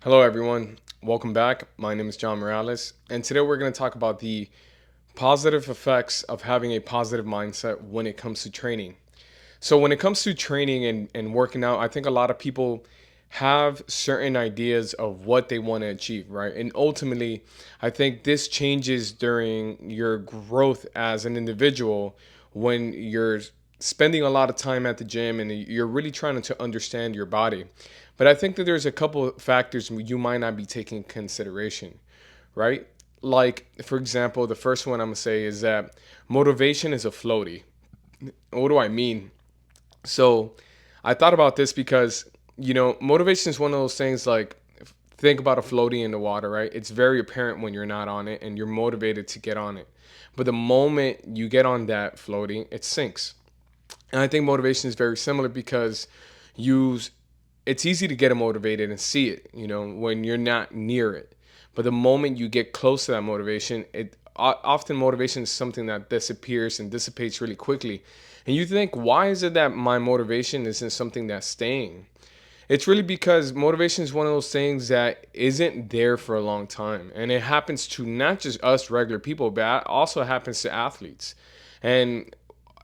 Hello, everyone. Welcome back. My name is John Morales, and today we're going to talk about the positive effects of having a positive mindset when it comes to training. So, when it comes to training and working out, I think a lot of people have certain ideas of what they want to achieve, right? And ultimately, I think this changes during your growth as an individual when you're spending a lot of time at the gym and you're really trying to understand your body. But I think that there's a couple of factors you might not be taking into consideration, right? Like, for example, the first one I'm gonna say is that motivation is a floaty. What do I mean? So I thought about this because, motivation is one of those things like think about a floaty in the water, right? It's very apparent when you're not on it and you're motivated to get on it. But the moment you get on that floaty, it sinks. And I think motivation is very similar because you it's easy to get motivated and see it, when you're not near it. But the moment you get close to that motivation, often motivation is something that disappears and dissipates really quickly. And you think, why is it that my motivation isn't something that's staying? It's really because motivation is one of those things that isn't there for a long time. And it happens to not just us regular people, but it also happens to athletes. And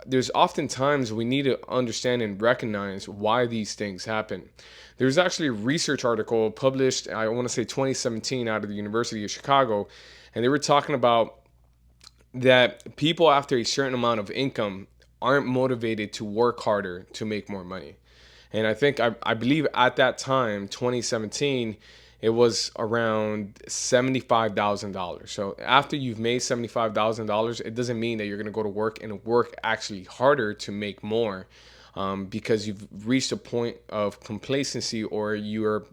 there's often times we need to understand and recognize why these things happen. There's actually a research article published, I want to say 2017, out of the University of Chicago, and they were talking about that people after a certain amount of income aren't motivated to work harder to make more money. And I believe at that time, 2017, it was around $75,000. So after you've made $75,000, it doesn't mean that you're going to go to work and work actually harder to make more, because you've reached a point of complacency or you are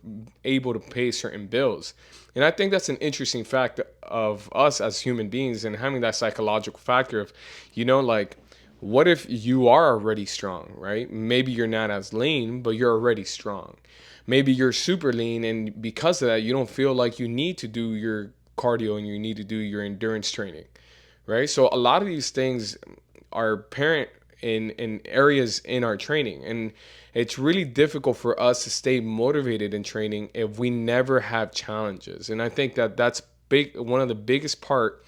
able to pay certain bills. And I think that's an interesting fact of us as human beings and having that psychological factor of, like, what if you are already strong, right? Maybe you're not as lean, but you're already strong. Maybe you're super lean, and because of that, you don't feel like you need to do your cardio and you need to do your endurance training, right? So a lot of these things are apparent in areas in our training, and it's really difficult for us to stay motivated in training if we never have challenges. And I think that that's big. One of the biggest part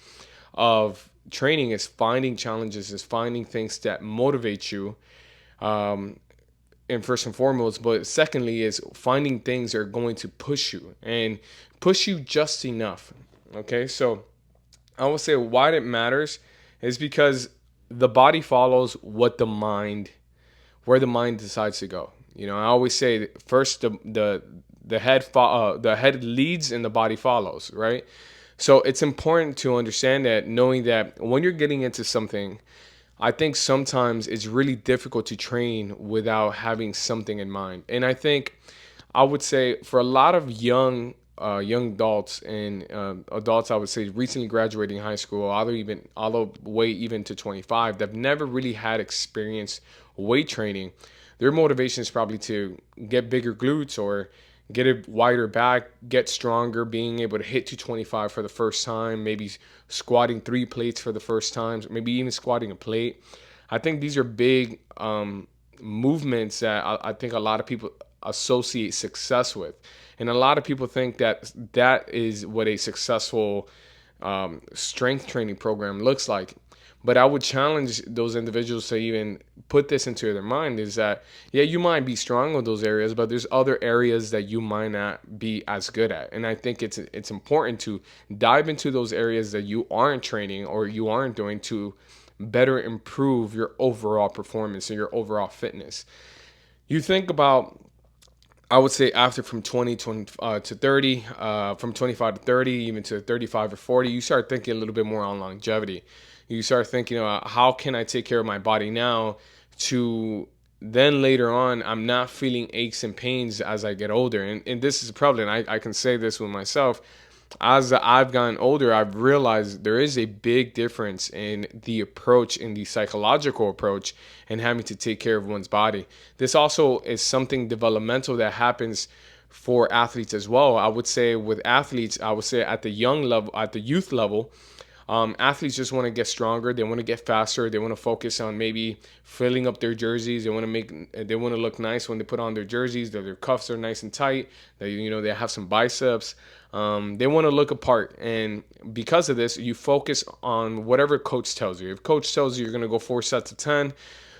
of training is finding challenges, is finding things that motivate you, um, and first and foremost, but secondly is finding things that are going to push you just enough. Okay, so I will say why it matters is because the body follows where the mind decides to go. I always say first the head leads and the body follows, right? So it's important to understand that, knowing that when you're getting into something, I think sometimes it's really difficult to train without having something in mind. And I think I would say for a lot of young adults and adults, I would say recently graduating high school, all the way even to 25, that have never really had experience weight training, their motivation is probably to get bigger glutes or get a wider back, get stronger, being able to hit 225 for the first time, maybe squatting 3 plates for the first time, maybe even squatting a plate. I think these are big movements that I think a lot of people associate success with. And a lot of people think that that is what a successful strength training program looks like. But I would challenge those individuals to even put this into their mind, is that, yeah, you might be strong in those areas, but there's other areas that you might not be as good at. And I think it's important to dive into those areas that you aren't training or you aren't doing to better improve your overall performance and your overall fitness. You think about, I would say, after from 20 to 30, from 25 to 30, even to 35 or 40, you start thinking a little bit more on longevity. You start thinking about how can I take care of my body now to then later on I'm not feeling aches and pains as I get older. And this is probably, and I can say this with myself, as I've gotten older, I've realized there is a big difference in the approach, in the psychological approach, and having to take care of one's body. This also is something developmental that happens for athletes as well. I would say with athletes, I would say at the young level, at the youth level, Athletes just want to get stronger. They want to get faster. They want to focus on maybe filling up their jerseys. They want to look nice when they put on their jerseys. Their cuffs are nice and tight. They have some biceps. They want to look apart, and because of this, you focus on whatever coach tells you. If coach tells you you're going to go 4 sets of 10,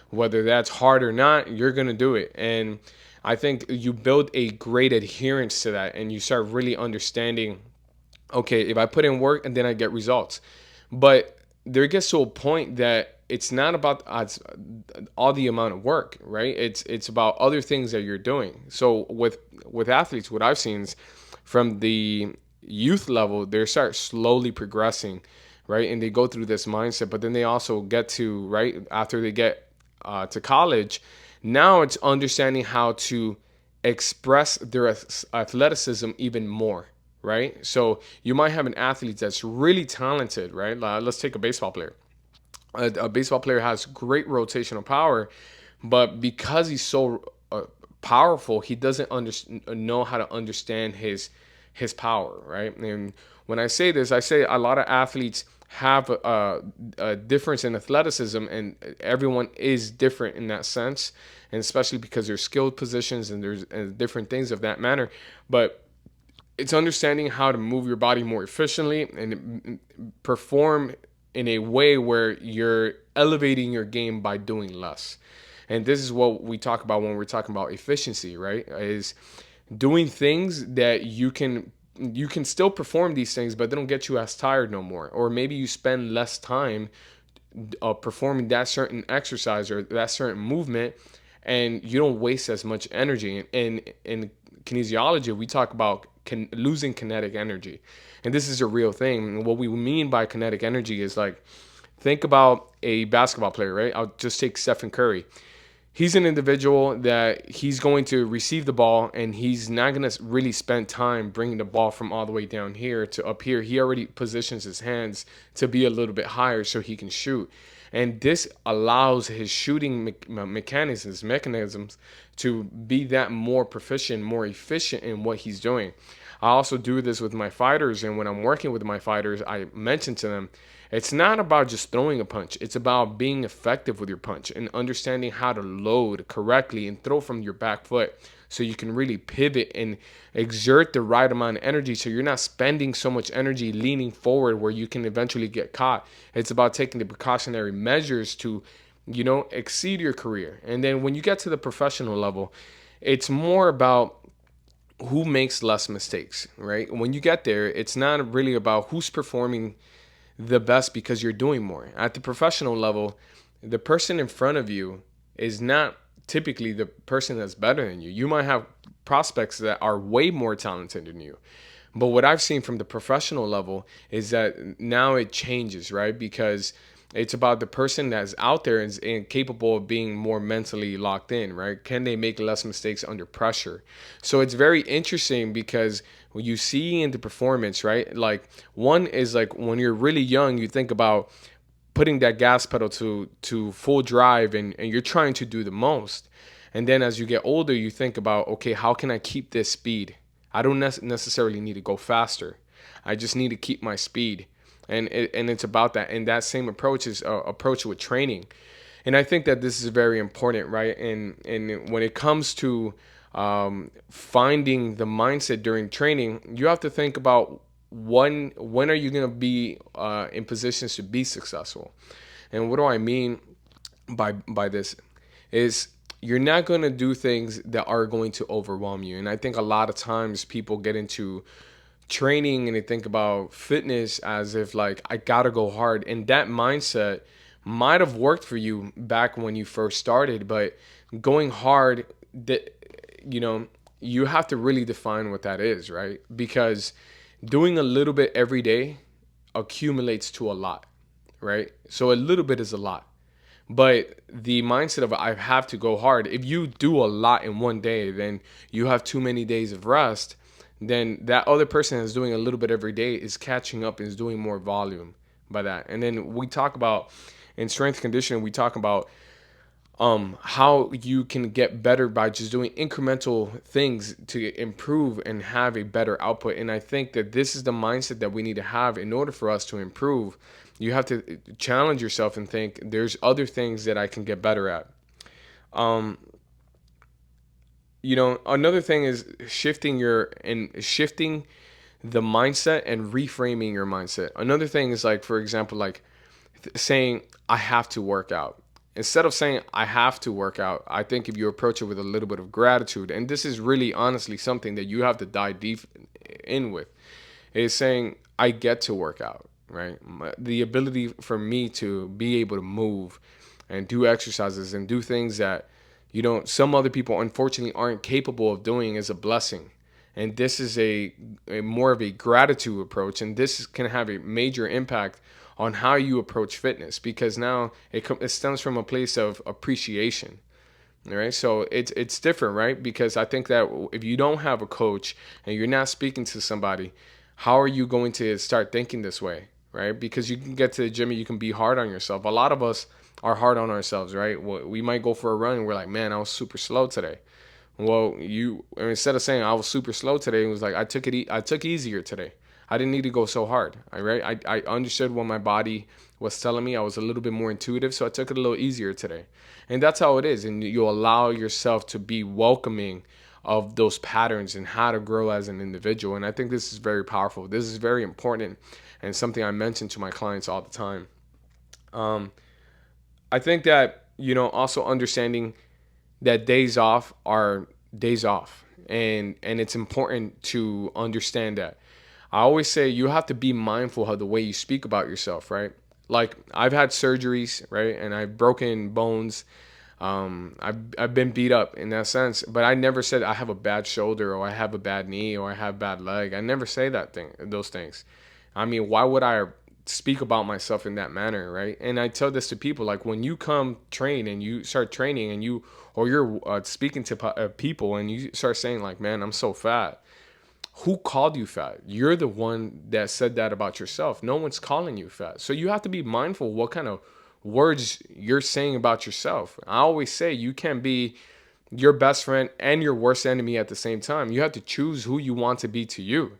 whether that's hard or not, you're going to do it. And I think you build a great adherence to that, and you start really understanding, okay, if I put in work and then I get results. But there gets to a point that it's not about all the amount of work, right? It's about other things that you're doing. So with athletes, what I've seen is from the youth level, they start slowly progressing, right? And they go through this mindset, but then they also get to, right, after they get to college, now it's understanding how to express their athleticism even more, right? So you might have an athlete that's really talented, right? Let's take a baseball player. A baseball player has great rotational power, but because he's so powerful, he doesn't know how to understand his power, right? And when I say this, I say a lot of athletes have a difference in athleticism, and everyone is different in that sense, and especially because there's skilled positions and there's different things of that manner. But it's understanding how to move your body more efficiently and perform in a way where you're elevating your game by doing less. And this is what we talk about when we're talking about efficiency, right? Is doing things that you can still perform these things, but they don't get you as tired no more. Or maybe you spend less time performing that certain exercise or that certain movement, and you don't waste as much energy. And in kinesiology, we talk about losing kinetic energy, and this is a real thing. And what we mean by kinetic energy is like, think about a basketball player, right? I'll just take Stephen Curry. He's an individual that he's going to receive the ball, and he's not going to really spend time bringing the ball from all the way down here to up here. He already positions his hands to be a little bit higher so he can shoot. And this allows his shooting mechanisms to be that more proficient, more efficient in what he's doing. I also do this with my fighters, and when I'm working with my fighters, I mention to them, it's not about just throwing a punch. It's about being effective with your punch and understanding how to load correctly and throw from your back foot so you can really pivot and exert the right amount of energy so you're not spending so much energy leaning forward where you can eventually get caught. It's about taking the precautionary measures to, exceed your career. And then when you get to the professional level, it's more about who makes less mistakes, right? When you get there, it's not really about who's performing the best because you're doing more. At the professional level, the person in front of you is not typically the person that's better than you. You might have prospects that are way more talented than you. But what I've seen from the professional level is that now it changes, right? Because it's about the person that's out there and capable of being more mentally locked in, right? Can they make less mistakes under pressure? So it's very interesting because when you see in the performance, right? Like one is like when you're really young, you think about putting that gas pedal to full drive and you're trying to do the most. And then as you get older, you think about, okay, how can I keep this speed? I don't necessarily need to go faster. I just need to keep my speed. And it's about that. And that same approach is approach with training. And I think that this is very important, right? And when it comes to finding the mindset during training, you have to think about when are you going to be in positions to be successful. And what do I mean by this is you're not going to do things that are going to overwhelm you. And I think a lot of times people get into training and they think about fitness as if like I gotta go hard, and that mindset might have worked for you back when you first started, but going hard, that you have to really define what that is, right? Because doing a little bit every day accumulates to a lot, right? So a little bit is a lot. But the mindset of I have to go hard, if you do a lot in one day, then you have too many days of rest, then that other person that's doing a little bit every day is catching up and is doing more volume by that. And then we talk about in strength conditioning, we talk about how you can get better by just doing incremental things to improve and have a better output. And I think that this is the mindset that we need to have in order for us to improve. You have to challenge yourself and think there's other things that I can get better at. Um, Another thing is shifting the mindset and reframing your mindset. Another thing is, like, for example, like saying I have to work out. Instead of saying I have to work out, I think if you approach it with a little bit of gratitude, and this is really honestly something that you have to dive deep in with, is saying I get to work out, right? The ability for me to be able to move and do exercises and do things that some other people unfortunately aren't capable of doing is a blessing. And this is a more of a gratitude approach, and this can have a major impact on how you approach fitness, because now it stems from a place of appreciation. All right, so it's different, right? Because I think that if you don't have a coach and you're not speaking to somebody, how are you going to start thinking this way, right? Because you can get to the gym and you can be hard on yourself. A lot of us are hard on ourselves, right? We might go for a run and we're like, man, I was super slow today. Well, instead of saying I was super slow today, it was like I took easier today. I didn't need to go so hard. All right, I understood what my body was telling me. I was a little bit more intuitive, so I took it a little easier today. And that's how it is. And you allow yourself to be welcoming of those patterns and how to grow as an individual. And I think this is very powerful. This is very important and something I mention to my clients all the time. Um, I think that also understanding that days off are days off, and it's important to understand that. I always say you have to be mindful of the way you speak about yourself, right? Like, I've had surgeries, right, and I've broken bones. I've been beat up in that sense, but I never said I have a bad shoulder or I have a bad knee or I have bad leg. I never say those things. I mean, why would I speak about myself in that manner, right? And I tell this to people, like, when you come train and you start training and you're speaking to people and you start saying like, man, I'm so fat. Who called you fat? You're the one that said that about yourself. No one's calling you fat. So you have to be mindful what kind of words you're saying about yourself. I always say you can't be your best friend and your worst enemy at the same time. You have to choose who you want to be to you,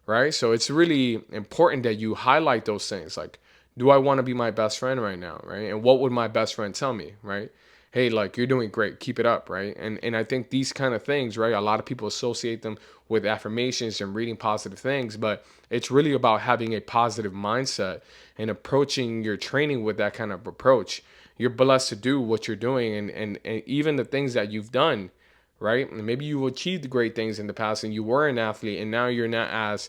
right? So it's really important that you highlight those things. Like, do I want to be my best friend right now, right? And what would my best friend tell me, right? Hey, like, you're doing great, keep it up, right? And I think these kind of things, right? A lot of people associate them with affirmations and reading positive things, but it's really about having a positive mindset and approaching your training with that kind of approach. You're blessed to do what you're doing, and even the things that you've done, right? And maybe you achieved great things in the past and you were an athlete and now you're not as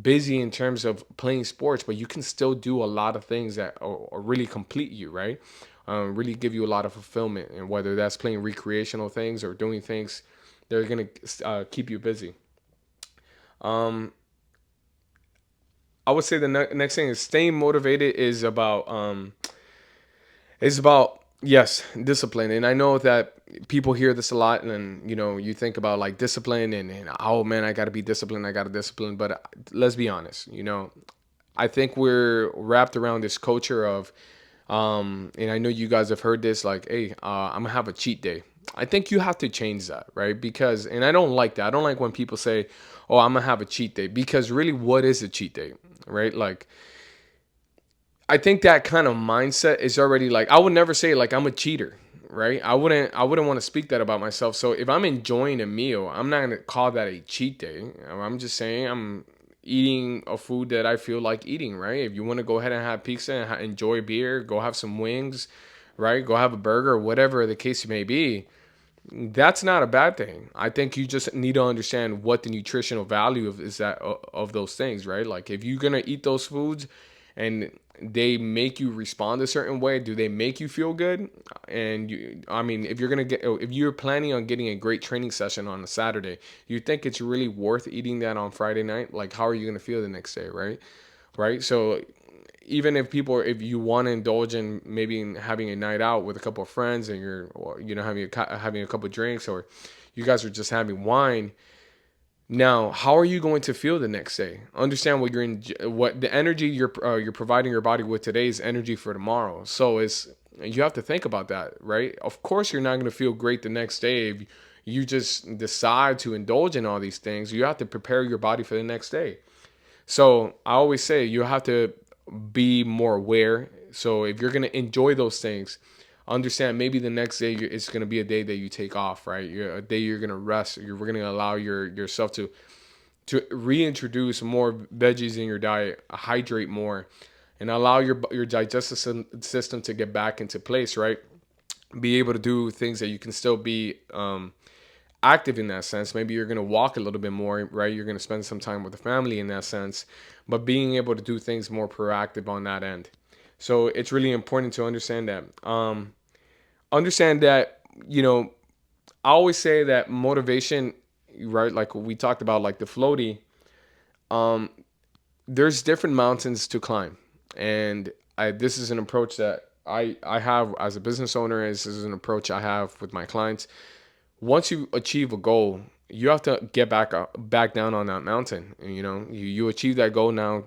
busy in terms of playing sports, but you can still do a lot of things that are really complete you, right? Really give you a lot of fulfillment, and whether that's playing recreational things or doing things that are going to keep you busy. Um, I would say the next thing is staying motivated is about, yes, discipline. And I know that people hear this a lot, and you think about like discipline and oh man, I got to be disciplined, I got to discipline. But let's be honest, I think we're wrapped around this culture of, and I know you guys have heard this, like, hey, I'm gonna have a cheat day. I think you have to change that, right? Because, and I don't like that. I don't like when people say, oh, I'm gonna have a cheat day, because really, what is a cheat day, right? Like, I think that kind of mindset is already, like, I would never say like I'm a cheater, right? I wouldn't want to speak that about myself. So if I'm enjoying a meal, I'm not gonna call that a cheat day. I'm just saying I'm eating a food that I feel like eating, right? If you want to go ahead and have pizza and enjoy beer, go have some wings, right? Go have a burger, or whatever the case may be. That's not a bad thing. I think you just need to understand what the nutritional value of is that of those things, right? Like, if you're gonna eat those foods and they make you respond a certain way, do they make you feel good? And I mean, if you're planning on getting a great training session on a Saturday, you think it's really worth eating that on Friday night? Like, how are you gonna feel the next day, right? Right. So even if you want to indulge in maybe in having a night out with a couple of friends and you're, or, having a couple of drinks, or you guys are just having wine, now how are you going to feel the next day? Understand what the energy you're providing your body with today is energy for tomorrow. So you have to think about that, right? Of course, you're not going to feel great the next day if you just decide to indulge in all these things. You have to prepare your body for the next day. So I always say you have to be more aware. So if you're going to enjoy those things, understand maybe the next day it's going to be a day that you take off, right? A day you're going to rest. You're going to allow yourself to reintroduce more veggies in your diet, hydrate more, and allow your digestive system to get back into place, right? Be able to do things that you can still be active in that sense. Maybe you're going to walk a little bit more, right? You're going to spend some time with the family in that sense, but being able to do things more proactive on that end. So it's really important to understand that. Understand that, I always say that motivation, right? Like we talked about, like the floaty, there's different mountains to climb. And this is an approach that I have as a business owner. This is an approach I have with my clients. Once you achieve a goal, you have to get back down on that mountain. You achieve that goal now,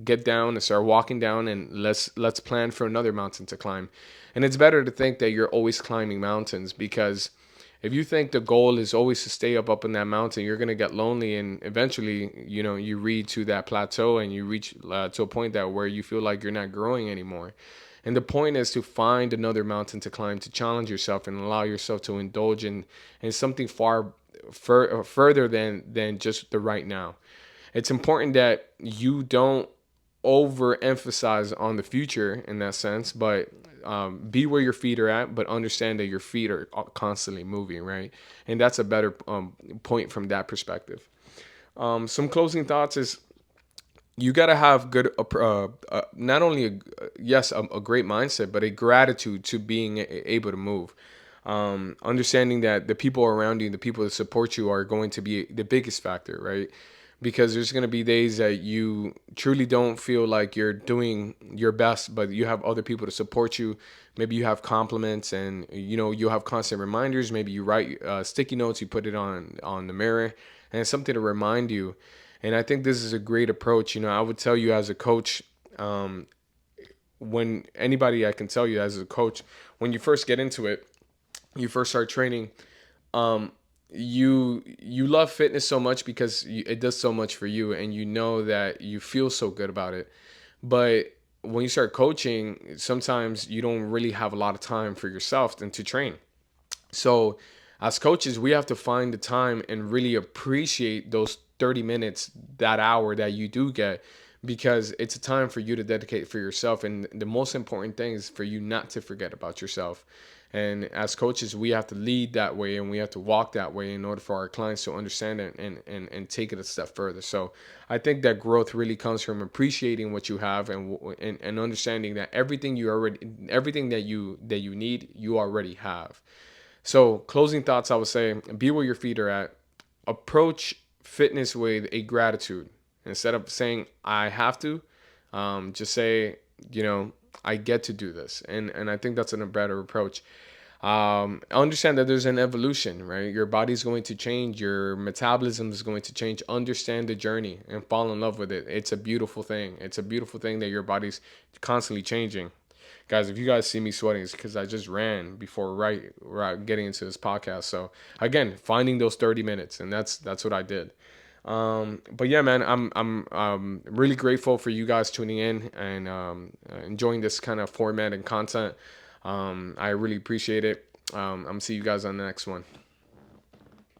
get down and start walking down, and let's plan for another mountain to climb. And it's better to think that you're always climbing mountains, because if you think the goal is always to stay up in that mountain, you're going to get lonely, and eventually, you reach to that plateau, and you reach to a point that where you feel like you're not growing anymore. And the point is to find another mountain to climb, to challenge yourself and allow yourself to indulge in something further than just the right now. It's important that you don't overemphasize on the future in that sense, but be where your feet are at, but understand that your feet are constantly moving, right? And that's a better point from that perspective. Some closing thoughts is you got to have good, not only a great mindset, but a gratitude to being able to move. Understanding that the people around you, the people that support you, are going to be the biggest factor, right? Because there's going to be days that you truly don't feel like you're doing your best, but you have other people to support you. Maybe you have compliments, and you'll have constant reminders. Maybe you write sticky notes, you put it on the mirror, and it's something to remind you. And I think this is a great approach. I would tell you as a coach, when anybody I can tell you as a coach, when you first get into it, you first start training, you love fitness so much because it does so much for you, and you know that you feel so good about it. But when you start coaching, sometimes you don't really have a lot of time for yourself and to train. So as coaches, we have to find the time and really appreciate those 30 minutes, that hour that you do get, because it's a time for you to dedicate for yourself. And the most important thing is for you not to forget about yourself. And as coaches, we have to lead that way, and we have to walk that way in order for our clients to understand it and take it a step further. So I think that growth really comes from appreciating what you have, and understanding that everything that you need, you already have. So closing thoughts, I would say, be where your feet are at. Approach fitness with a gratitude. Instead of saying I have to, just say, I get to do this. And I think that's a better approach. Understand that there's an evolution, right? Your body's going to change. Your metabolism is going to change. Understand the journey and fall in love with it. It's a beautiful thing. It's a beautiful thing that your body's constantly changing. Guys, if you guys see me sweating, it's because I just ran before right getting into this podcast. So again, finding those 30 minutes, and that's what I did. But yeah, man, I'm really grateful for you guys tuning in and enjoying this kind of format and content. I really appreciate it. I'm see you guys on the next one.